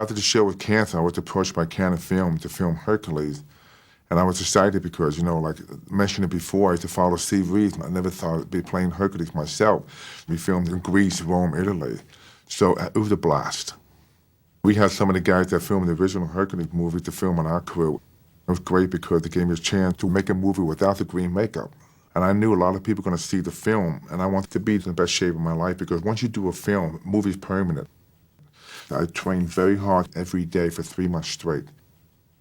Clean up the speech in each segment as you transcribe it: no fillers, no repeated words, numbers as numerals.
After the show was canceled, I was approached by Canon Film to film Hercules. And I was excited because, you know, like I mentioned it before, I used to follow Steve Reeves. I never thought I'd be playing Hercules myself. We filmed in Greece, Rome, Italy. So it was a blast. We had some of the guys that filmed the original Hercules movie to film on our crew. It was great because they gave me a chance to make a movie without the green makeup. And I knew a lot of people were going to see the film, and I wanted to be in the best shape of my life because once you do a film, movie's permanent. I trained very hard every day for 3 months straight.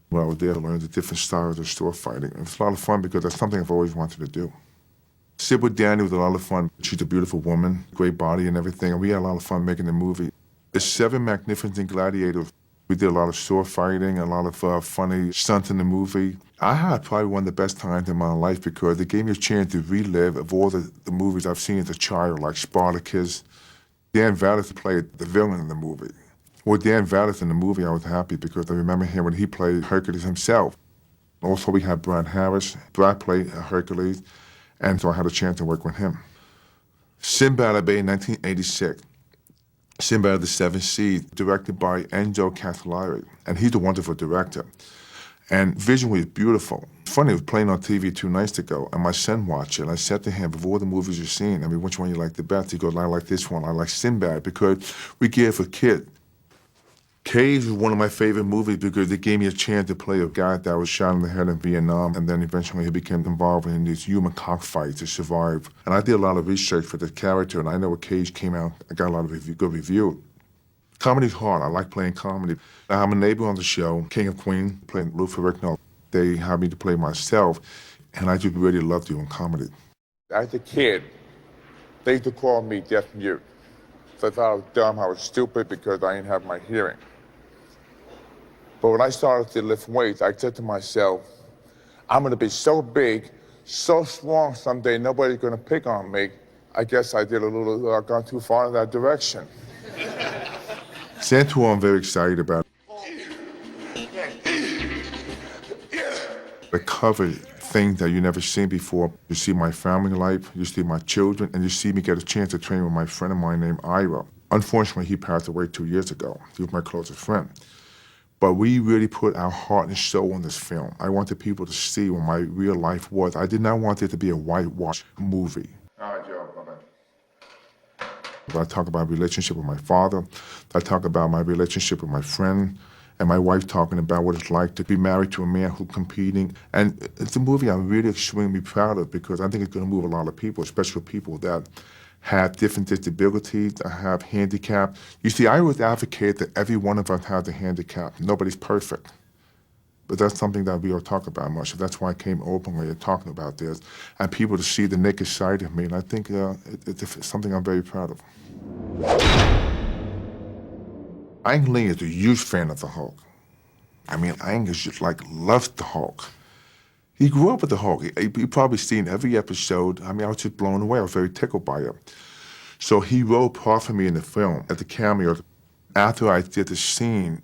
When I was there, I learned the different styles of sword fighting. It was a lot of fun because that's something I've always wanted to do. Sit with Danny was a lot of fun. She's a beautiful woman, great body and everything, and we had a lot of fun making the movie. There's 7 magnificent gladiators. We did a lot of sword fighting, a lot of funny stunts in the movie. I had probably one of the best times in my life because it gave me a chance to relive of all the movies I've seen as a child, like Spartacus. Dan Vallis played the villain in the movie. Well, Dan Vallis in the movie, I was happy because I remember him when he played Hercules himself. Also, we had Brad Harris. Brad played Hercules, and so I had a chance to work with him. Sinbad Bay, 1986. Sinbad the Seven Seas, directed by Enzo Castellari, and he's a wonderful director. And visually, it's beautiful. It's funny, it was playing on TV 2 nights ago, and my son watched it, and I said to him, of all the movies you've seen, I mean, which one you like the best? He goes, I like this one, I like Sinbad, because we gave a kid. Cage was one of my favorite movies because it gave me a chance to play a guy that was shot in the head in Vietnam, and then eventually he became involved in these human cockfights to survive. And I did a lot of research for the character, and I know when Cage came out, I got a lot of good review. Comedy's hard. I like playing comedy. I'm a neighbor on the show, King of Queens, playing Lou Ferrigno. They had me to play myself, and I just really love doing comedy. As a kid, they used to call me deaf mute. So I thought I was dumb, I was stupid because I didn't have my hearing. But when I started to lift weights, I said to myself, I'm gonna be so big, so strong someday, nobody's gonna pick on me. I guess I did gone too far in that direction. Santoor, I'm very excited about. The cover things that you never seen before. You see my family life, you see my children, and you see me get a chance to train with my friend of mine named Ira. Unfortunately, he passed away 2 years ago. He was my closest friend. But we really put our heart and soul in this film. I wanted people to see what my real life was. I did not want it to be a whitewash movie. All right, Joe, bye-bye. I talk about relationship with my father. I talk about my relationship with my friend and my wife talking about what it's like to be married to a man who's competing. And it's a movie I'm really extremely proud of because I think it's going to move a lot of people, especially people that have different disabilities, that have handicap. You see, I always advocate that every one of us has a handicap. Nobody's perfect. But that's something that we don't talk about much. So that's why I came openly and talking about this, and people to see the naked side of me. And I think it's something I'm very proud of. Ang Lee is a huge fan of the Hulk. I mean, Ang is just like loves the Hulk. He grew up with the Hulk. He probably seen every episode. I mean, I was just blown away. I was very tickled by it. So he wrote part for me in the film at the cameo. After I did the scene,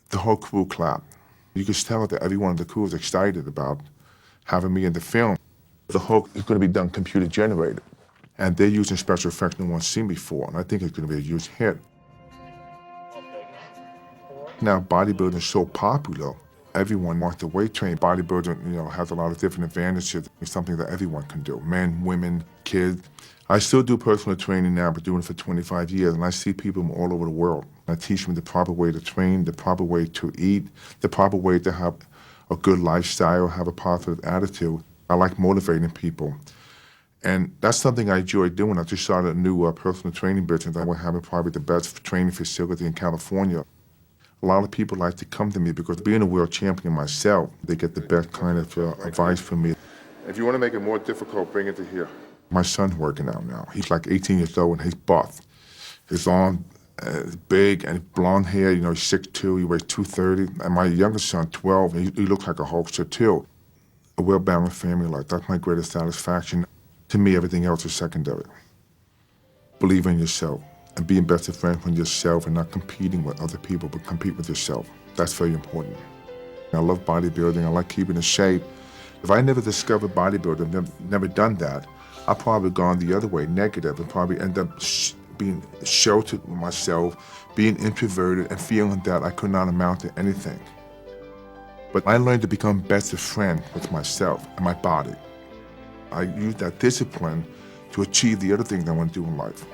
the whole crew clapped. You could tell that everyone in the crew was excited about having me in the film. The Hulk is going to be done computer generated, and they're using special effects no one's seen before, and I think it's going to be a huge hit. Now, bodybuilding is so popular. Everyone wants to weight train. Bodybuilding, you know, has a lot of different advantages. It's something that everyone can do, men, women, kids. I still do personal training now, but doing it for 25 years, and I see people from all over the world. I teach them the proper way to train, the proper way to eat, the proper way to have a good lifestyle, have a positive attitude. I like motivating people. And that's something I enjoy doing. I just started a new personal training business. I'm having probably the best training facility in California. A lot of people like to come to me because being a world champion myself, they get the best kind of advice from me. If you want to make it more difficult, bring it to here. My son's working out now. He's like 18 years old and he's buff. His arm is big and blonde hair, you know, he's 6'2", he weighs 230. And my youngest son, 12, he looks like a Hulkster too. A well-balanced family life, that's my greatest satisfaction. To me, everything else is secondary. Believe in yourself and being best of friends with yourself and not competing with other people, but compete with yourself. That's very important. I love bodybuilding, I like keeping in shape. If I never discovered bodybuilding, never done that, I'd probably gone the other way, negative, and probably end up being sheltered with myself, being introverted, and feeling that I could not amount to anything. But I learned to become best friend with myself and my body. I used that discipline to achieve the other things I want to do in life.